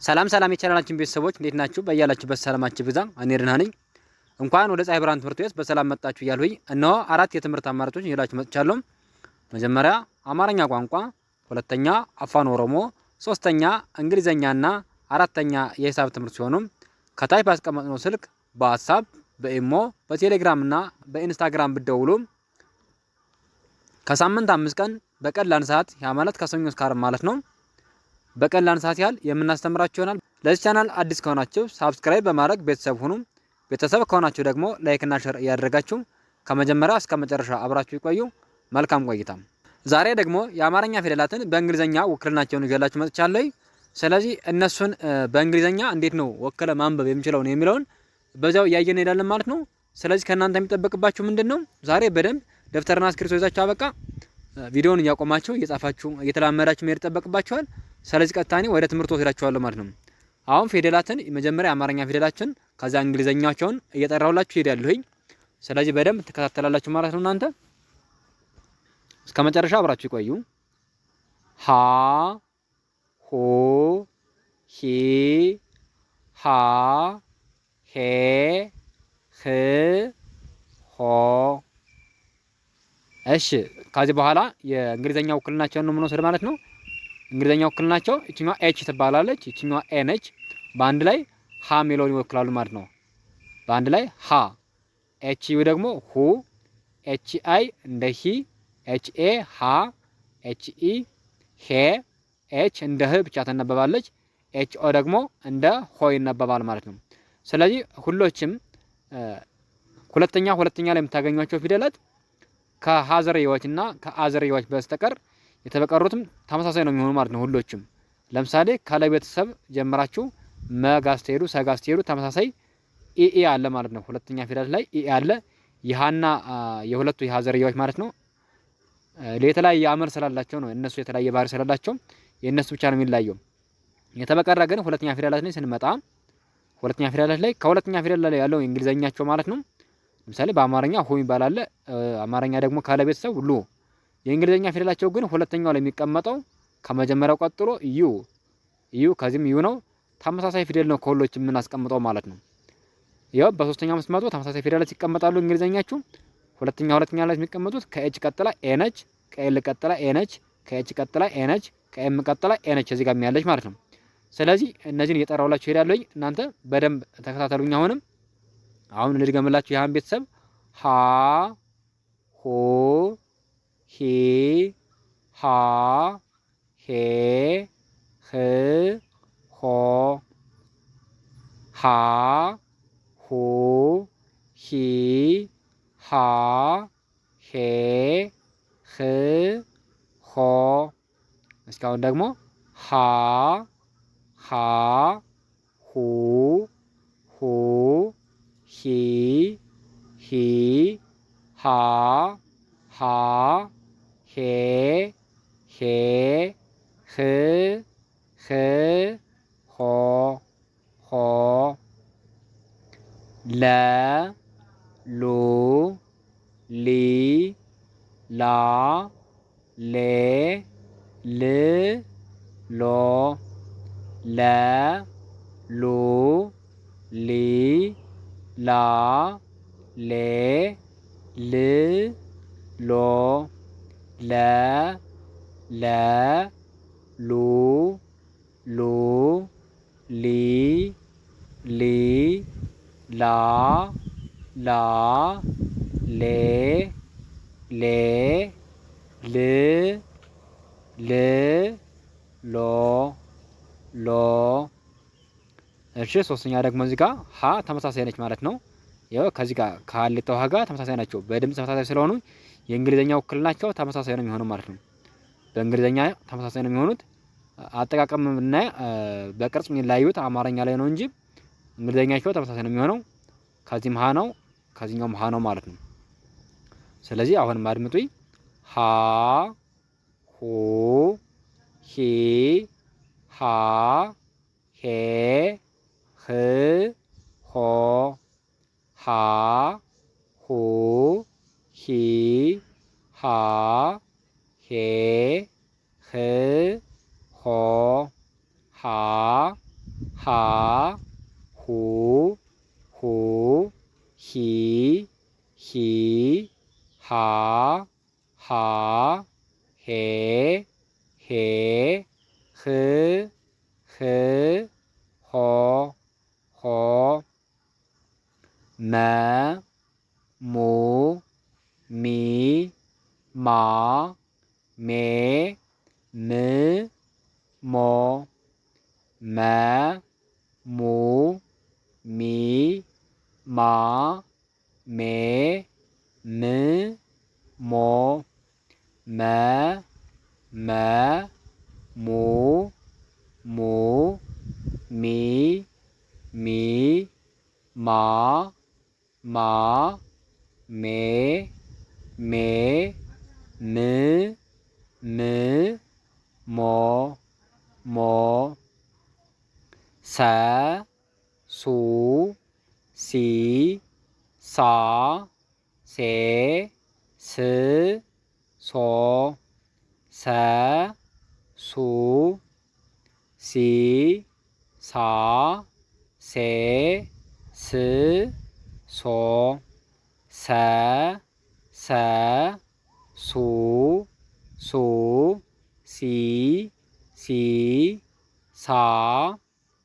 ሰላም የቻናላችን ቤተሰቦች እንዴት ናችሁ? በያላችሁበት ሰላማችሁ ብዛ። እኔ ደህና ነኝ። እንኳን ወደ ፀሐይ ብርሃን ትምህርት ቤት በሰላም መጣችሁ እያልሁኝ እነሆ አራት የትምህርት አማራጮች ይዤላችሁ መጥቻለሁ። መጀመሪያ አማርኛ ቋንቋ፣ ሁለተኛ አፋን ኦሮሞ፣ ሶስተኛ እንግሊዘኛና አራተኛ የሂሳብ ትምህርት ሲሆኑ ከታች ባስቀመጥነው ስልክ በዋትስአፕ፣ በኢሞ፣ በቴሌግራም እና በኢንስታግራም ብትደውሉ ከሳምንት 5 ቀን በቀን ለአንድ ሰዓት ያ ማለት ከሰኞ እስከ ዓርብ ማለት ነው በቀን ለአንድ ሰዓት ያህል የምናስተምራችሁ ይሆናል። ለዚህ ቻናል አዲስ ከሆናችሁ ሳብስክራይብ በማድረግ ቤተሰብ ሁኑ። ቤተሰብ ከሆናችሁ ደግሞ ላይክ እና ሼር እያደረጋችሁ ከመጀመሪያ እስከ መጨረሻ አብራችሁ ይቆዩ። መልካም ቆይታ። ዛሬ ደግሞ የአማርኛ ፊደላትን በእንግሊዘኛ ውክልናቸውን ይዤላችሁ መጥቻለሁ። ስለዚህ እነሱን በእንግሊዘኛ እንዴት ነው ወክለ ማንበብ የምችለው ነው የሚለውን በዛው እያየን እንሄዳለን ማለት ነው። ስለዚህ ከእናንተ የሚጠበቅባችሁ ምንድነው? ዛሬ በደንብ ደብተርና እስክሪብቶ ይዛችሁ አበቃ ቪዲዮውን እያቆማችሁ እየጻፋችሁ እየተለማመዳችሁ መሄድ ይጠበቅባችኋል። ስለዚህ ቀጥታ ወደ ትምህርቱ ወስዳችኋለሁ ማለት ነው። አሁን ፊደላትን መጀመሪያ አማርኛ ፊደላችን ከዛ እንግሊዘኛቸውን እየጠራሁላችሁ ሄዳለሁኝ። ስለዚህ በደንብ ተከታተላላችሁ ማለት ነው። እናንተ እስከ መጨረሻ አብራችሁ ይቆዩ። ሀ ሆ ሂ ሃ ሄ ህ ሆ። እሺ ከዚህ በኋላ የእንግሊዘኛ ውክልናቸውን ነው የምንወስድ ማለት ነው። እንግሊዘኛ ውክልናቸው እቺኛዋ ኤች ትባላለች፣ እቺኛዋ ኤ ነች። በአንድ ላይ ሀ ሚለውን ይወክላሉ ማለት ነው። በአንድ ላይ ሀ። ኤች ዩ ደግሞ ሁ፣ ኤች አይ እንደ ሂ፣ ኤች ኤ ሀ፣ ኤች ኢ ሄ፣ ኤች እንደ ህ ብቻ ትነበባለች። ኤች ኦ ደግሞ እንደ ሆ ይነበባል ማለት ነው። ስለዚህ ሁሎችም ሁለተኛ ላይ የምታገኟቸው ፊደላት ከሀዘርያዎችና ከአዘርያዎች በስተቀር የተበቀሩትም ተመሳሳይ ነው የሚሆኑ ማለት ነው። ሁሎችም ለምሳሌ ካለ ቤተሰብ ጀምራችሁ መጋስተሄዱ ሰጋስተሄዱ ተመሳሳይ ኢኢ አለ ማለት ነው። ሁለተኛ ፊደላት ላይ ኢኢ አለ። ይሃና የሁለቱ የሀዘርያዎች ማለት ነው የተለያየ አመር ስላላቸው ነው። እነሱ የተለያየ ባህሪ ስላላቸው የእነሱ ብቻ ነው የሚለያየው። የተበቀረ ግን ሁለተኛ ፊደላት ላይ ስንመጣ ሁለተኛ ፊደላት ላይ ከሁለተኛ ፊደል ላይ ያለው እንግሊዘኛቸው ማለት ነው። ለምሳሌ በአማርኛ ሁ ይባላል። አማርኛ ደግሞ ካለ ቤተሰብ ሉ። የእንግሊዘኛ ፊደላቸው ግን ሁለተኛው ላይ የሚቀመጠው ከመጀመሪያው ቀጥሎ ዩ ከዚህም ዩ ነው። ተመሳሳይ ፊደል ነው ከሁሎችም የምናስቀምጠው ማለት ነው። ያው በሶስተኛው መስመጡ ተመሳሳይ ፊደላት ይቀመጣሉ። እንግሊዘኛችሁ ሁለተኛ ላይ የሚቀመጡት ከኤች ቀጥላ ኤ ነች፣ ከኤል ቀጥላ ኤ ነች፣ ከኤች ቀጥላ ኤ ነች፣ ከኤም ቀጥላ ኤ ነች እዚህ ጋር ያለች ማለት ነው። ስለዚህ እነዚህን እየጠራሁላችሁ ሄዳለሁኝ። እናንተ በደንብ ተከታተሉኝ። አሁን እንድገምላችሁ ያህን ቤተሰብ ሀ ሆ ሂ ሃ ሄ ህ ሆ ሃ ሁ ሂ ሃ ሄ ህ ሆ። እስካሁን ደግሞ ሃ ሃ ሁ ሁ ሂ ሂ ሃ ሃ ሄ ሄ ህ ህ ሆ ሆ ለ ሉ ሊ ላ ሌ ል ሎ ለ ሉ ሊ ላ ሌ ል ሎ ለ ሉ ሊ ሊ ላ ሌ ል ሎ ሎ። እሺ ሶስተኛ ደግሞ እዚህ ጋር ሀ ተመሳሳይ ነች ማለት ነው። ያው ከዚህ ጋር ከሀሌታው ሀ ጋር ተመሳሳይ ናቸው። በድምጽ ተመሳሳይ ስለሆኑ የእንግሊዘኛ ውክልናቸው ተመሳሳይ ነው የሚሆነው ማለት ነው። በእንግሊዘኛ ተመሳሳይ ነው የሚሆኑት። አጠቃቀም እና በቅርጽ የሚለያዩት አማርኛ ላይ ነው እንጂ እንግሊዘኛቸው ተመሳሳይ ነው የሚሆነው። ከዚህም ሀ ነው ከዚህኛውም ሀ ነው ማለት ነው። ስለዚህ አሁንም አድምጡኝ። ሀ ሁ ሂ ሃ ሄ ህ ሆ ሃ ሁ ሂ ሃ ሄ ህ ሆ ሃ ሃ ሁ ሁ ሂ ሂ ሃ ሃ ሄ ሄ ህ ህ ሆ ሆ መ ሙ ሚ ማ ሜ ም ሞ መ ሙ ሚ ማ ሜ ም ሞ መ መ ሙ ሙ ሚ ሚ ማ ማ ሜ ሜ ም ም ሞ ሞ ሰ ሱ ሲ ሳ ሴ ስ ሶ ሰ ሱ ሲ ሳ ሴ ስ ሶ ሰ ሰ ሱ ሱ ሲ ሲ ሳ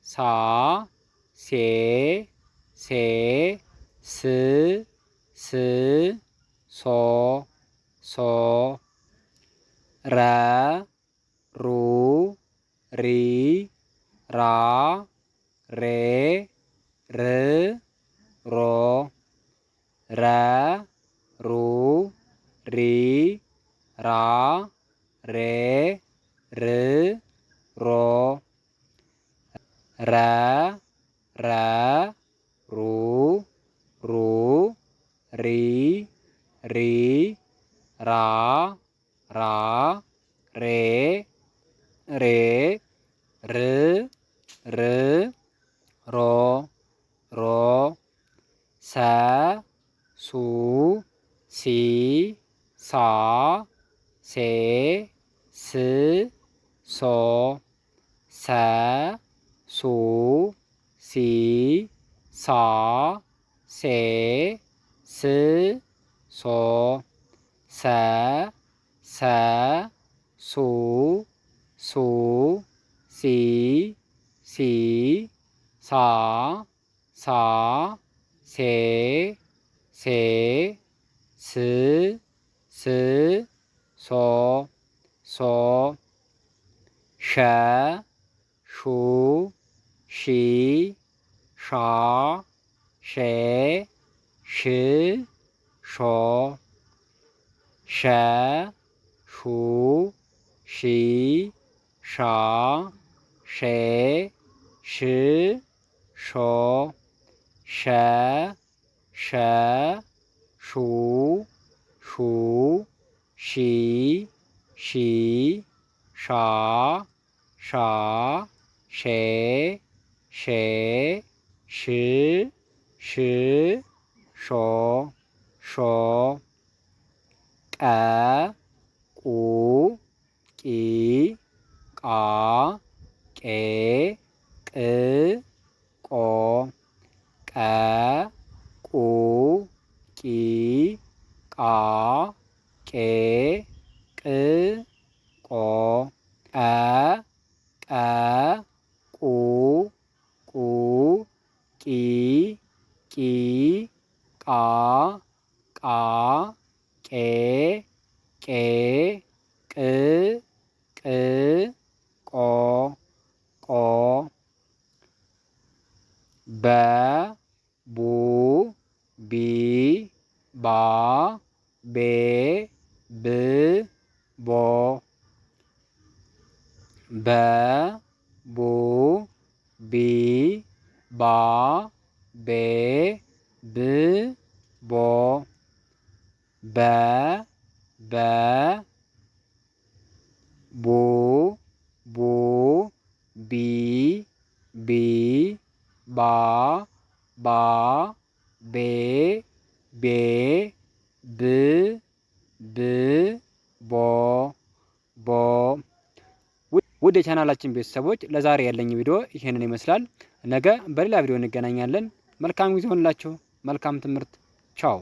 ሳ ሴ ሴ ስ ስ ሶ ሶ ረ ሩ ሪ ራ ሬ ር ሮ ረ ሩ ሪ ራ ሬ ር ሮ ረ ረ ሩ ሩ ሪ ሪ ራ ራ ሬ ሬ ር ር ሮ ሮ ሰ ሱ ሲ ሳ ሴ ስ ሶ ሰ ሱ ሲ ሳ ሴ ስ ሶ ሰ ሰ ሱ ሱ ሲ ሲ ሳ ሳ ሴ ሴ ስ ስ ሶ ሶ ሸ ሹ ሺ ሻ ሼ ሽ ሾ ሸ ሹ ሺ ሻ ሼ ሽ ሾ ሸ ሸ ሹ ሹ ሺ ሺ ሻ ሻ ሼ ሼ ሽ ሽ ሾ ሾ ቀ ቁ ቂ ቃ ቄ ቅ ቆ ቀ ቁ ቂ ቃ ቄ ቅ ቆ ቀ ቀ ቁ ቁ ቂ ቂ ቃ ቃ ቄ ቄ ቅ ቅ ቆ ቆ በ ቡ ቢ ባ ቤ ብ ቦ በ ቡ ቢ ባ ቤ ብ ቦ በ በ ቡ ቡ ቢ ቢ ባ ባ ቤ ቤ ብ ብ ቦ ቦ። ውድ የቻናላችን ቤተሰቦች ለዛሬ ያለኝ ቪዲዮ ይሄንን ይመስላል። ነገ በሌላ ቪዲዮ እንገናኛለን። መልካም ጊዜ ሆንላችሁ። መልካም ትምህርት። ቻው